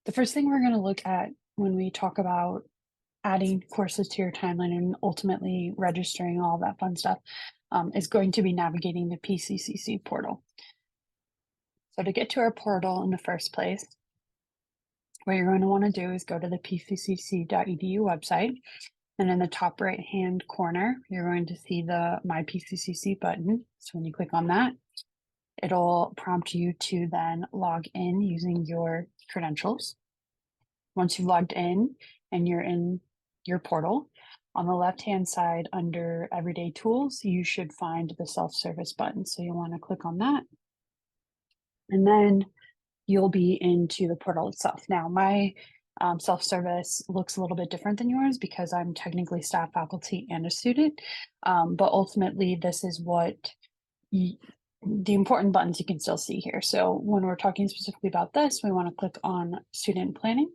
The first thing we're going to look at when we talk about adding courses to your timeline and ultimately registering all that fun stuff is going to be navigating the PCCC portal. So to get to our portal in the first place, what you're going to want to do is go to the pccc.edu website. And in the top right-hand corner, you're going to see the My PCCC button. So when you click on that, it'll prompt you to then log in using your credentials. Once you've logged in and you're in your portal, on the left-hand side under Everyday Tools, you should find the self-service button. So you'll want to click on that. And then you'll be into the portal itself. Now, my self-service looks a little bit different than yours because I'm technically staff, faculty, and a student. But ultimately, this is what the important buttons you can still see here. So when we're talking specifically about this, we want to click on Student Planning,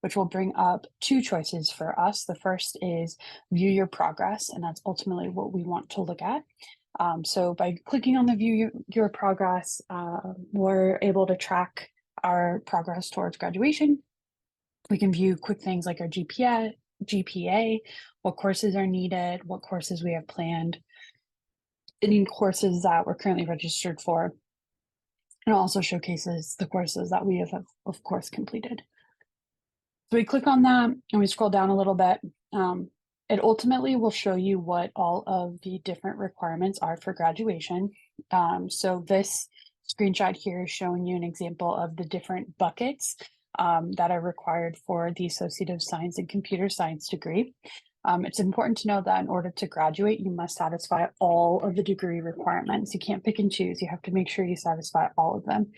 which will bring up two choices for us. The first is View Your Progress, and that's ultimately what we want to look at. So by clicking on the View Your Progress, we're able to track our progress towards graduation. We can view quick things like our GPA, what courses are needed, what courses we have planned, any courses that we're currently registered for, and also showcases the courses that we have, of course, completed. So we click on that and we scroll down a little bit. It ultimately will show you what all of the different requirements are for graduation. So this screenshot here is showing you an example of the different buckets that are required for the Associate of Science and Computer Science degree. It's important to know that in order to graduate, you must satisfy all of the degree requirements. You can't pick and choose. You have to make sure you satisfy all of them.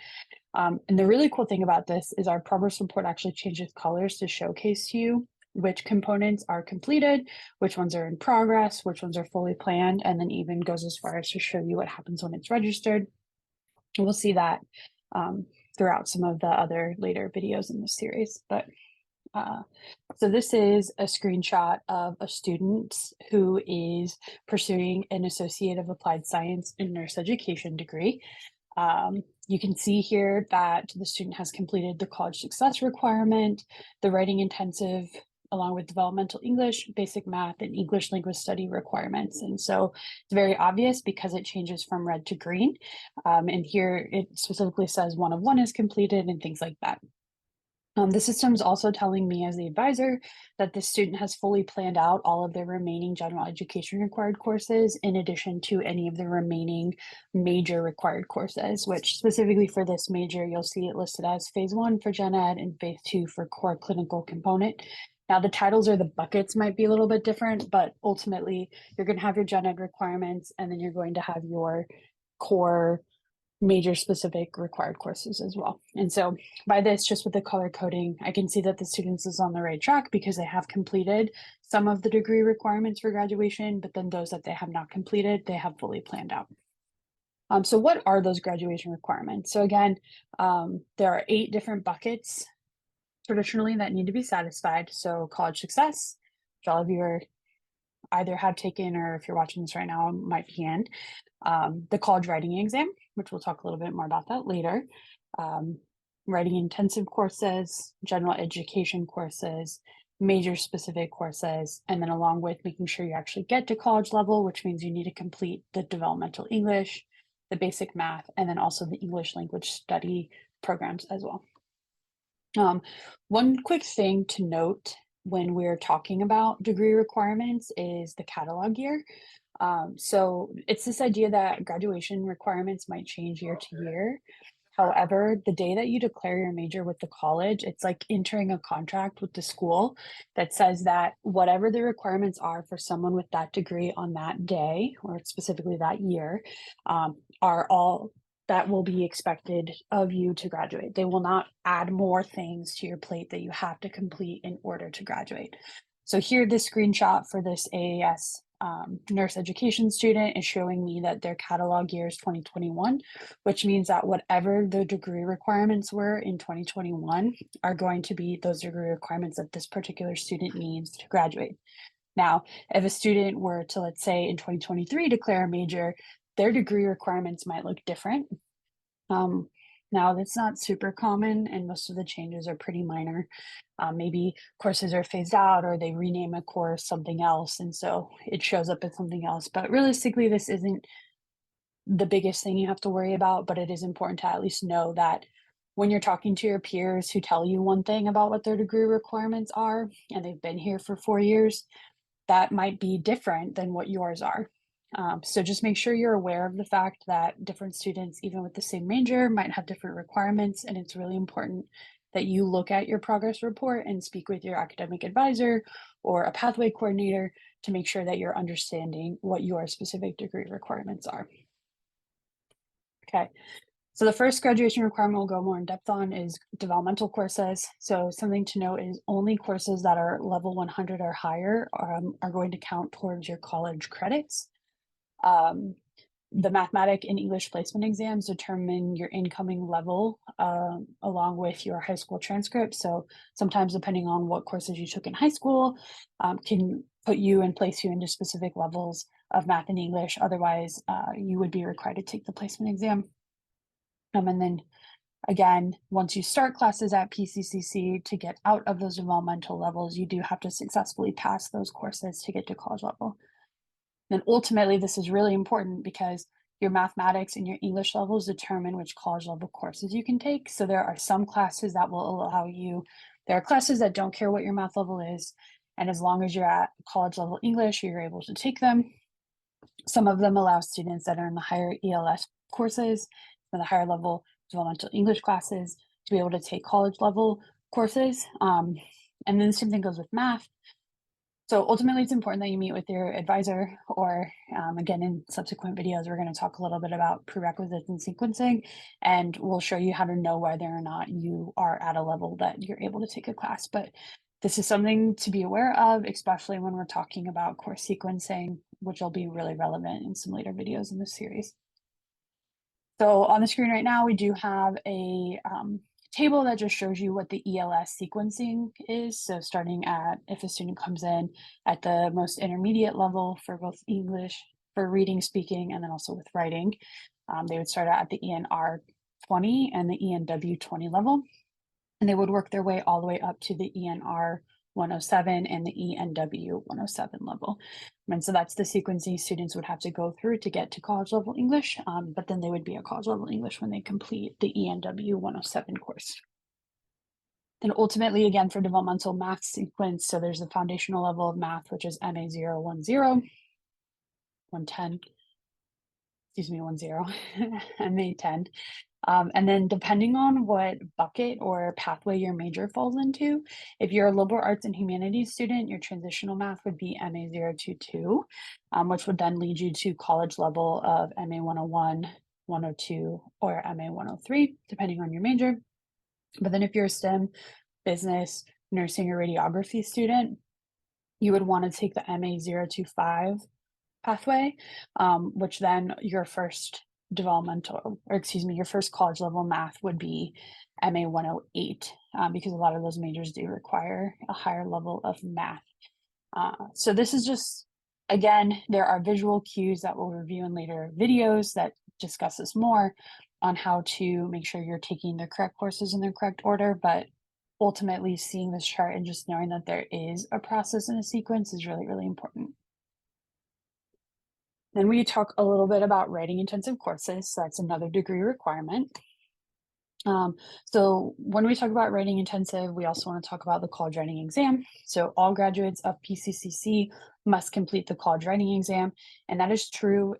And the really cool thing about this is our progress report actually changes colors to showcase to you which components are completed, which ones are in progress, which ones are fully planned, and then even goes as far as to show you what happens when it's registered. And we'll see that throughout some of the other later videos in this series. But so this is a screenshot of a student who is pursuing an Associate of Applied Science in Nurse Education degree. You can see here that the student has completed the college success requirement, the writing intensive, along with developmental English, basic math, and English language study requirements. And so it's very obvious because it changes from red to green. And here it specifically says 1 of 1 is completed and things like that. The system is also telling me as the advisor that the student has fully planned out all of their remaining general education required courses in addition to any of the remaining major required courses, which specifically for this major, you'll see it listed as phase 1 for gen ed and phase 2 for core clinical component. Now the titles or the buckets might be a little bit different, but ultimately you're going to have your gen ed requirements and then you're going to have your core major specific required courses as well. And so by this, just with the color coding, I can see that the students is on the right track because they have completed some of the degree requirements for graduation, but then those that they have not completed, they have fully planned out. So what are those graduation requirements? So again, there are 8 different buckets traditionally that need to be satisfied. So college success, which all of you are either have taken or if you're watching this right now might be in. The college writing exam, which we'll talk a little bit more about that later. Writing intensive courses, general education courses, major specific courses, and then along with making sure you actually get to college level, which means you need to complete the developmental English, the basic math, and then also the English language study programs as well. One quick thing to note when we're talking about degree requirements is the catalog year. So it's this idea that graduation requirements might change year to year. However, the day that you declare your major with the college, it's like entering a contract with the school that says that whatever the requirements are for someone with that degree on that day, or specifically that year, are all that will be expected of you to graduate. They will not add more things to your plate that you have to complete in order to graduate. So here, this screenshot for this AAS nurse education student is showing me that their catalog year is 2021, which means that whatever the degree requirements were in 2021 are going to be those degree requirements that this particular student needs to graduate. Now, if a student were to, let's say in 2023, declare a major, their degree requirements might look different. Now, that's not super common, and most of the changes are pretty minor. Maybe courses are phased out or they rename a course something else, and so it shows up as something else. But realistically, this isn't the biggest thing you have to worry about, but it is important to at least know that when you're talking to your peers who tell you one thing about what their degree requirements are, and they've been here for 4 years, that might be different than what yours are. So just make sure you're aware of the fact that different students, even with the same major, might have different requirements, and it's really important that you look at your progress report and speak with your academic advisor or a pathway coordinator to make sure that you're understanding what your specific degree requirements are. Okay, so the first graduation requirement we'll go more in depth on is developmental courses. So something to note is only courses that are level 100 or higher are going to count towards your college credits. The mathematic and English placement exams determine your incoming level along with your high school transcript. So sometimes depending on what courses you took in high school can put you and place you into specific levels of math and English. Otherwise, you would be required to take the placement exam. And then again, once you start classes at PCCC, to get out of those developmental levels, you do have to successfully pass those courses to get to college level. And ultimately, this is really important because your mathematics and your English levels determine which college level courses you can take. So there are some classes that will allow you, there are classes that don't care what your math level is. And as long as you're at college level English, you're able to take them. Some of them allow students that are in the higher ELS courses, or the higher level developmental English classes, to be able to take college level courses. And then the same thing goes with math. So ultimately, it's important that you meet with your advisor, or again, in subsequent videos, we're going to talk a little bit about prerequisites and sequencing, and we'll show you how to know whether or not you are at a level that you're able to take a class. But this is something to be aware of, especially when we're talking about course sequencing, which will be really relevant in some later videos in this series. So on the screen right now, we do have a table that just shows you what the ELS sequencing is. So starting at, if a student comes in at the most intermediate level for both English, for reading, speaking, and then also with writing, they would start out at the ENR 20 and the ENW 20 level, and they would work their way all the way up to the ENR 107 and the ENW 107 level. And so that's the sequencing students would have to go through to get to college level English, but then they would be at college level English when they complete the ENW 107 course. Then ultimately, again, for developmental math sequence, so there's the foundational level of math, which is MA 010, 110, excuse me, 10, MA 10. And then depending on what bucket or pathway your major falls into, if you're a liberal arts and humanities student, your transitional math would be MA 022, which would then lead you to college level of MA 101, 102, or MA 103, depending on your major. But then if you're a STEM, business, nursing, or radiography student, you would want to take the MA 025 pathway, which then your first developmental, or excuse me, your first college level math would be MA 108, because a lot of those majors do require a higher level of math. So this is just, again, there are visual cues that we'll review in later videos that discuss this more on how to make sure you're taking the correct courses in the correct order, but ultimately seeing this chart and just knowing that there is a process and a sequence is really, really important. Then we talk a little bit about writing intensive courses. So that's another degree requirement. So when we talk about writing intensive, we also want to talk about the college writing exam. So all graduates of PCCC must complete the college writing exam. And that is true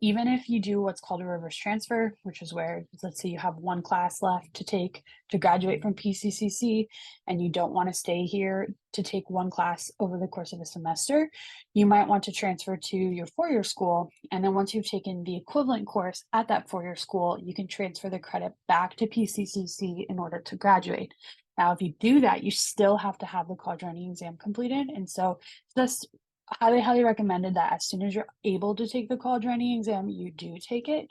even if you do what's called a reverse transfer, which is where, let's say you have one class left to take to graduate from PCCC, and you don't want to stay here to take one class over the course of a semester, you might want to transfer to your four-year school. And then once you've taken the equivalent course at that four-year school, you can transfer the credit back to PCCC in order to graduate. Now, if you do that, you still have to have the college writing exam completed. And so just highly, highly recommended that as soon as you're able to take the college writing exam, you do take it,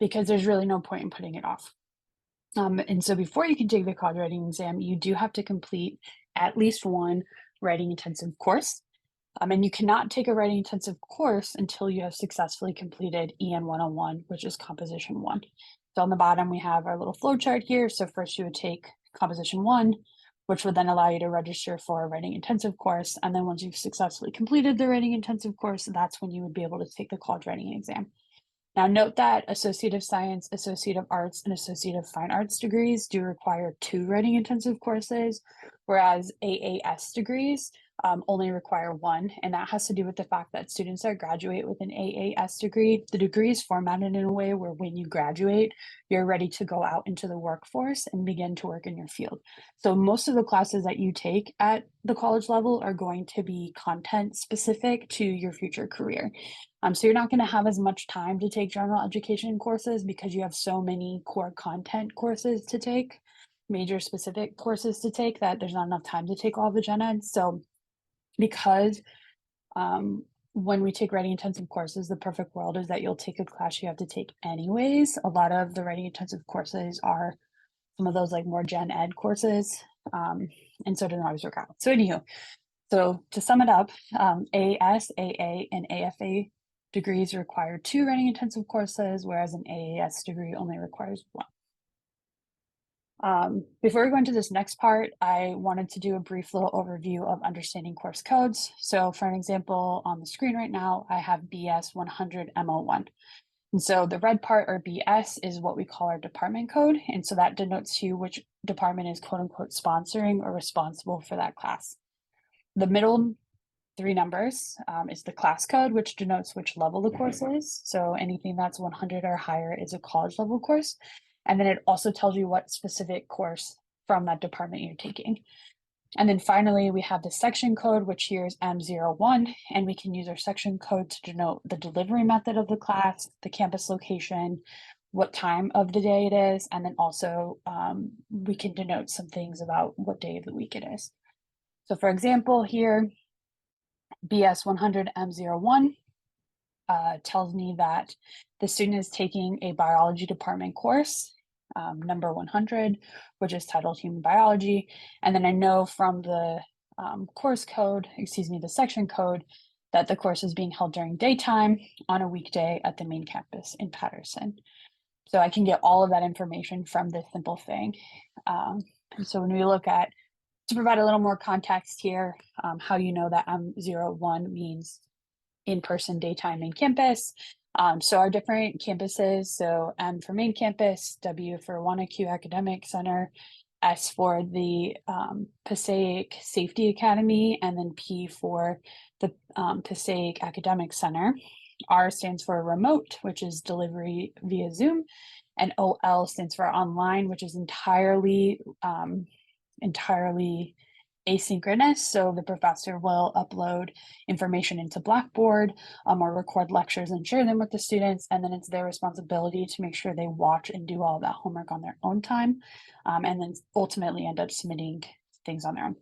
because there's really no point in putting it off. And so before you can take the college writing exam, you do have to complete at least one writing intensive course. And you cannot take a writing intensive course until you have successfully completed EN 101, which is composition 1. So on the bottom, we have our little flow chart here. So first you would take composition 1, which would then allow you to register for a writing intensive course. And then once you've successfully completed the writing intensive course, that's when you would be able to take the college writing exam. Now note that Associate of Science, Associate of Arts, and Associate of Fine Arts degrees do require 2 writing intensive courses, whereas AAS degrees only require 1. And that has to do with the fact that students that graduate with an AAS degree, the degree is formatted in a way where when you graduate, you're ready to go out into the workforce and begin to work in your field. So most of the classes that you take at the college level are going to be content specific to your future career. So you're not going to have as much time to take general education courses because you have so many core content courses to take, major specific courses to take, that there's not enough time to take all the gen eds. So because when we take writing intensive courses, the perfect world is that you'll take a class you have to take anyways. A lot of the writing intensive courses are some of those like more gen ed courses. And so it doesn't always work out. So anywho, so to sum it up, AS, AA, and AFA degrees require 2 writing intensive courses, whereas an AAS degree only requires 1. Before we go into this next part, I wanted to do a brief little overview of understanding course codes. So for an example on the screen right now, I have BS 100 MO1. And so the red part, or BS, is what we call our department code. And so that denotes to you which department is quote unquote sponsoring or responsible for that class. The middle 3 numbers is the class code, which denotes which level the course is. So anything that's 100 or higher is a college level course. And then it also tells you what specific course from that department you're taking. And then finally, we have the section code, which here is M01, and we can use our section code to denote the delivery method of the class, the campus location, what time of the day it is, and then also we can denote some things about what day of the week it is. So for example, here, BS 100 M01 tells me that the student is taking a biology department course, number 100, which is titled Human Biology. And then I know from the course code, the section code, that the course is being held during daytime on a weekday at the main campus in Patterson. So I can get all of that information from this simple thing. And so when we look at, to provide a little more context here, how you know that M01 means in-person daytime main campus. So our different campuses, so M for main campus, W for Wanacue Academic Center, S for the Passaic Safety Academy, and then P for the Passaic Academic Center. R stands for remote, which is delivery via Zoom, and OL stands for online, which is entirely asynchronous. So the professor will upload information into Blackboard or record lectures and share them with the students. And then it's their responsibility to make sure they watch and do all that homework on their own time. And then ultimately end up submitting things on their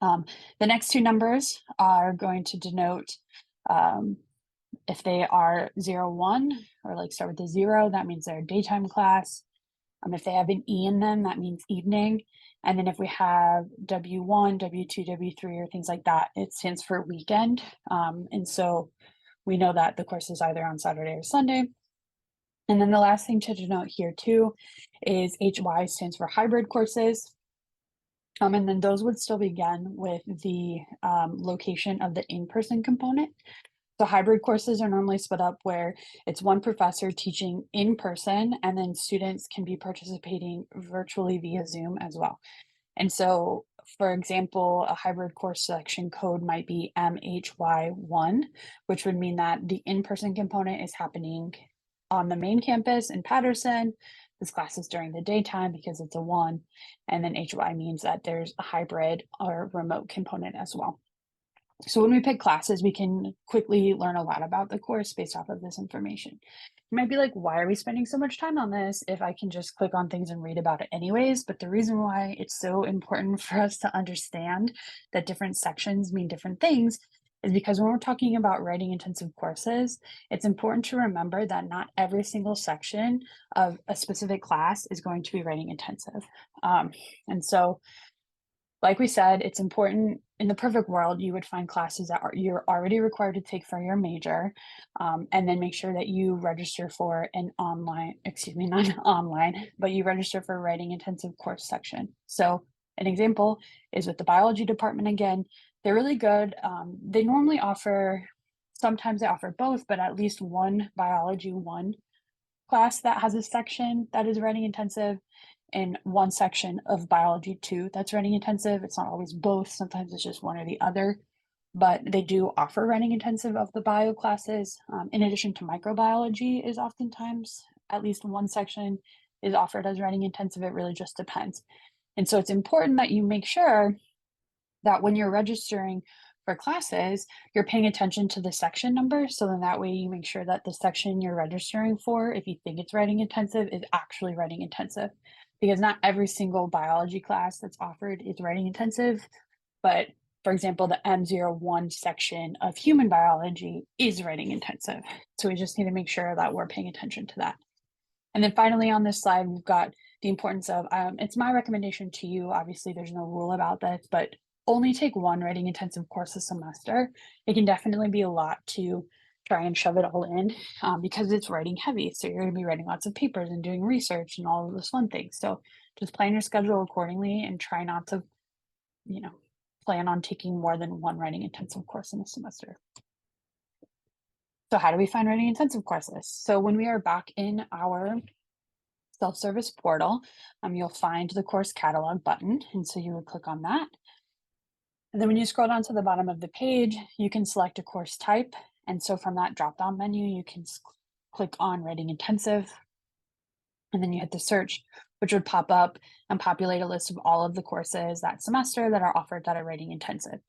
own. The next 2 numbers are going to denote if they are 01 or like start with the 0, that means they're a daytime class. If they have an E in them, that means evening. And then if we have W1, W2, W3, or things like that, it stands for weekend. And so we know that the course is either on Saturday or Sunday. And then the last thing to denote here too is HY stands for hybrid courses. And then those would still begin with the location of the in-person component. So hybrid courses are normally split up where it's one professor teaching in person, and then students can be participating virtually via Zoom as well. And so, for example, a hybrid course selection code might be MHY1, which would mean that the in-person component is happening on the main campus in Patterson. This class is during the daytime because it's a 1, and then HY means that there's a hybrid or remote component as well. So when we pick classes, we can quickly learn a lot about the course based off of this information. You might be like, why are we spending so much time on this if I can just click on things and read about it anyways? But the reason why it's so important for us to understand that different sections mean different things is because when we're talking about writing intensive courses, it's important to remember that not every single section of a specific class is going to be writing intensive. And so Like we said, it's important. In the perfect world, you would find classes that you're already required to take for your major, and then make sure that you register for an online, excuse me, not online, but you register for a writing intensive course section. So an example is with the biology department again. They're really good. They normally offer, sometimes they offer both, but at least one biology one class that has a section that is writing intensive and one section of biology two that's writing intensive. It's not always both, sometimes it's just one or the other, but they do offer writing intensive of the bio classes. In addition to microbiology is oftentimes at least one section is offered as writing intensive. It really just depends. And so it's important that you make sure that when you're registering for classes, you're paying attention to the section number. So then that way you make sure that the section you're registering for, if you think it's writing intensive, is actually writing intensive. Because not every single biology class that's offered is writing intensive. But for example, the M01 section of human biology is writing intensive. So we just need to make sure that we're paying attention to that. And then finally on this slide, we've got the importance of, it's my recommendation to you, obviously there's no rule about this, but only take one writing intensive course a semester. It can definitely be a lot to try and shove it all in because it's writing heavy. So you're going to be writing lots of papers and doing research and all of those fun things. So just plan your schedule accordingly and try not to, plan on taking more than one writing intensive course in a semester. So how do we find writing intensive courses? So when we are back in our self-service portal, you'll find the course catalog button. And so you would click on that. And then when you scroll down to the bottom of the page, you can select a course type. And so from that drop-down menu, you can click on writing intensive. And then you hit the search, which would pop up and populate a list of all of the courses that semester that are offered that are writing intensive.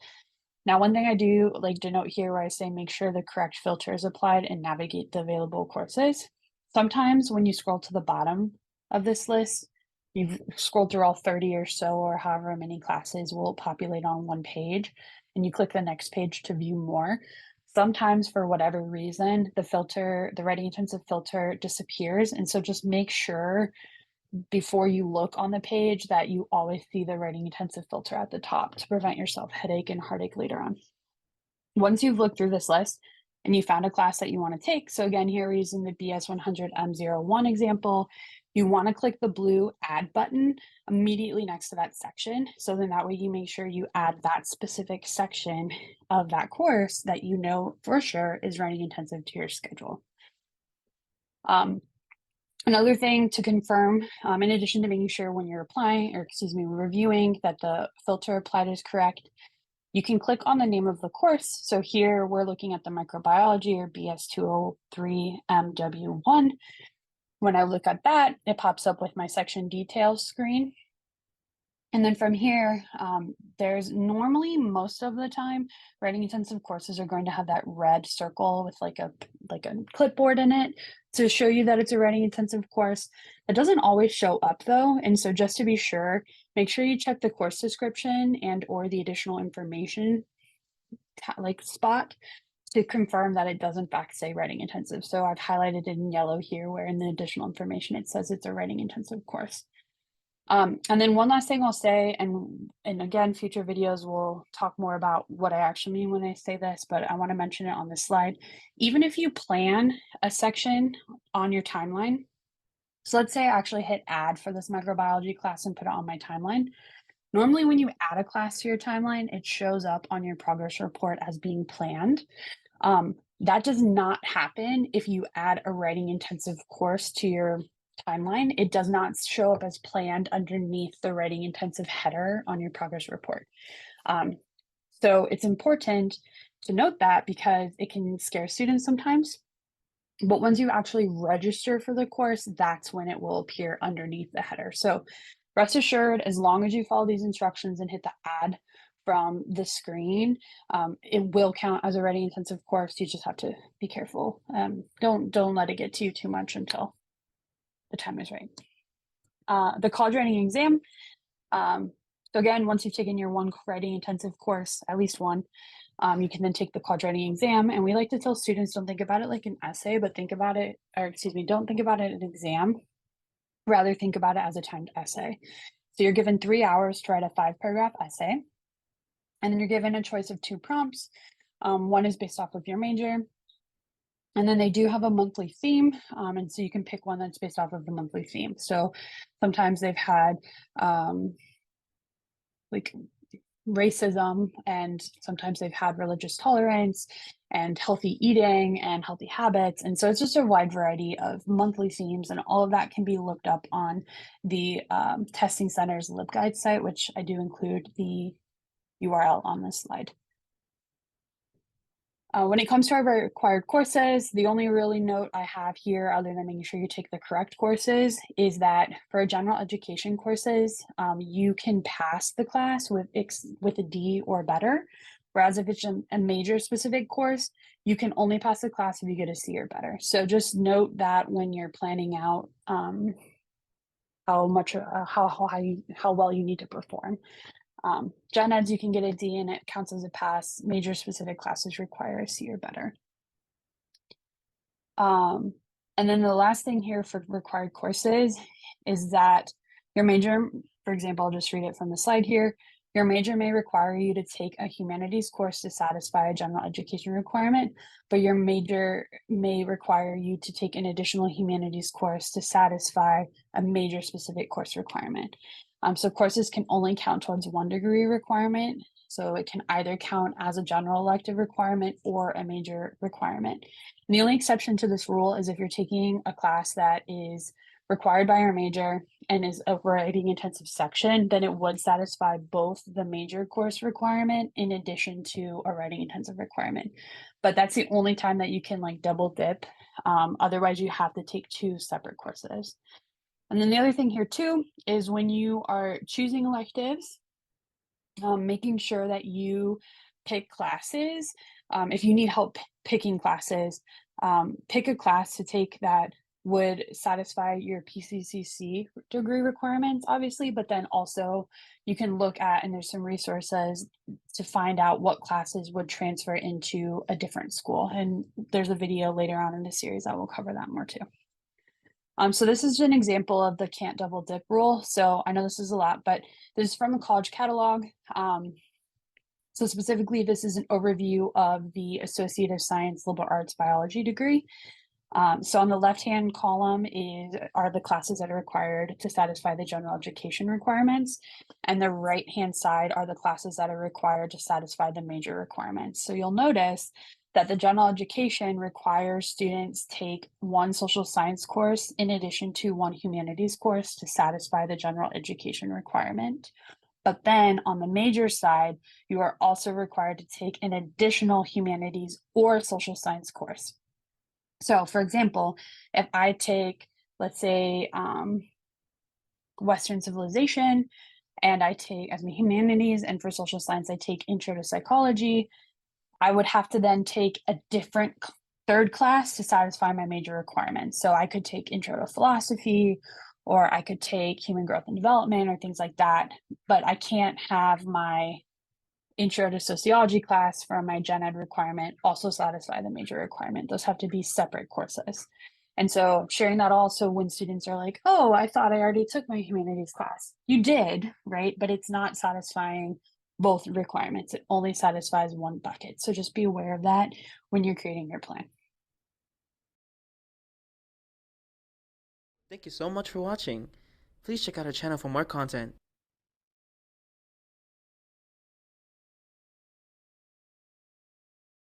Now, one thing I do like to note here where I say make sure the correct filter is applied and navigate the available courses. Sometimes when you scroll to the bottom of this list, you've scrolled through all 30 or so or however many classes will populate on one page, and you click the next page to view more. Sometimes for whatever reason, the writing intensive filter disappears. And so just make sure before you look on the page that you always see the writing intensive filter at the top to prevent yourself headache and heartache later on. Once you've looked through this list and you found a class that you want to take, so again, here we're using the BS 100 M01 example, you want to click the blue add button immediately next to that section. So then that way you make sure you add that specific section of that course that you know for sure is writing intensive to your schedule. Another thing to confirm, in addition to making sure when you're applying, or excuse me, reviewing that the filter applied is correct, you can click on the name of the course. So here we're looking at the microbiology or BS 203 MW1. When I look at that, it pops up with my section details screen. And then from here, there's normally most of the time, writing intensive courses are going to have that red circle with like a clipboard in it to show you that it's a writing intensive course. It doesn't always show up though. And so just to be sure, make sure you check the course description and or the additional information spot to confirm that it does in fact say writing intensive. So I've highlighted it in yellow here where in the additional information it says it's a writing intensive course. And then one last thing I'll say, and again, future videos will talk more about what I actually mean when I say this, but I want to mention it on this slide. Even if you plan a section on your timeline, so let's say I actually hit add for this microbiology class and put it on my timeline. Normally when you add a class to your timeline, it shows up on your progress report as being planned. That does not happen if you add a writing intensive course to your timeline. It does not show up as planned underneath the writing intensive header on your progress report. So it's important to note that because it can scare students sometimes. But once you actually register for the course, that's when it will appear underneath the header. So rest assured, as long as you follow these instructions and hit the add from the screen, it will count as a writing intensive course. You just have to be careful. Don't let it get to you too much until the time is right. The college writing exam. So again, once you've taken your one writing intensive course, at least one, you can then take the college writing exam. And we like to tell students, don't think about it like an essay, but think about it, or excuse me, don't think about it as an exam. Rather think about it as a timed essay. So you're given 3 hours to write a 5-paragraph essay, and then you're given a choice of 2 prompts. One is based off of your major, and then they do have a monthly theme, and so you can pick one that's based off of the monthly theme. So sometimes they've had like racism, and sometimes they've had religious tolerance and healthy eating and healthy habits. And so it's just a wide variety of monthly themes, and all of that can be looked up on the Testing Center's LibGuide site, which I do include the URL on this slide. When it comes to our required courses, the only really note I have here, other than making sure you take the correct courses, is that for general education courses, you can pass the class with a D or better. Whereas if it's a major specific course, you can only pass the class if you get a C or better. So just note that when you're planning out how well you need to perform. Gen Eds, you can get a D and it counts as a pass. Major specific classes require a C or better. And then the last thing here for required courses is that your major, for example, I'll just read it from the slide here. Your major may require you to take a humanities course to satisfy a general education requirement, but your major may require you to take an additional humanities course to satisfy a major specific course requirement. So courses can only count towards 1 degree requirement. So it can either count as a general elective requirement or a major requirement. And the only exception to this rule is if you're taking a class that is required by your major and is a writing intensive section, then it would satisfy both the major course requirement in addition to a writing intensive requirement. But that's the only time that you can like double dip. Otherwise, you have to take 2 separate courses. And then the other thing here too is when you are choosing electives, making sure that you pick classes. If you need help picking classes, pick a class to take that would satisfy your PCCC degree requirements, obviously, but then also you can look at, and there's some resources to find out what classes would transfer into a different school. And there's a video later on in the series that will cover that more too. So this is an example of the can't double dip rule. So I know this is a lot, but this is from a college catalog. So specifically, this is an overview of the Associate of Science Liberal Arts Biology degree. So on the left-hand column are the classes that are required to satisfy the general education requirements. And the right-hand side are the classes that are required to satisfy the major requirements. So you'll notice that the general education requires students take 1 social science course in addition to 1 humanities course to satisfy the general education requirement. But then on the major side, you are also required to take an additional humanities or social science course. So for example, if I take, let's say, Western civilization, and I take as my humanities, and for social science, I take intro to psychology, I would have to then take a different 3rd class to satisfy my major requirements. So I could take intro to philosophy, or I could take human growth and development or things like that, but I can't have my intro to sociology class from my gen ed requirement also satisfy the major requirement. Those have to be separate courses. And so sharing that also when students are like, oh, I thought I already took my humanities class. You did, right? But it's not satisfying both requirements. It only satisfies 1 bucket. So just be aware of that when you're creating your plan. Thank you so much for watching. Please check out our channel for more content.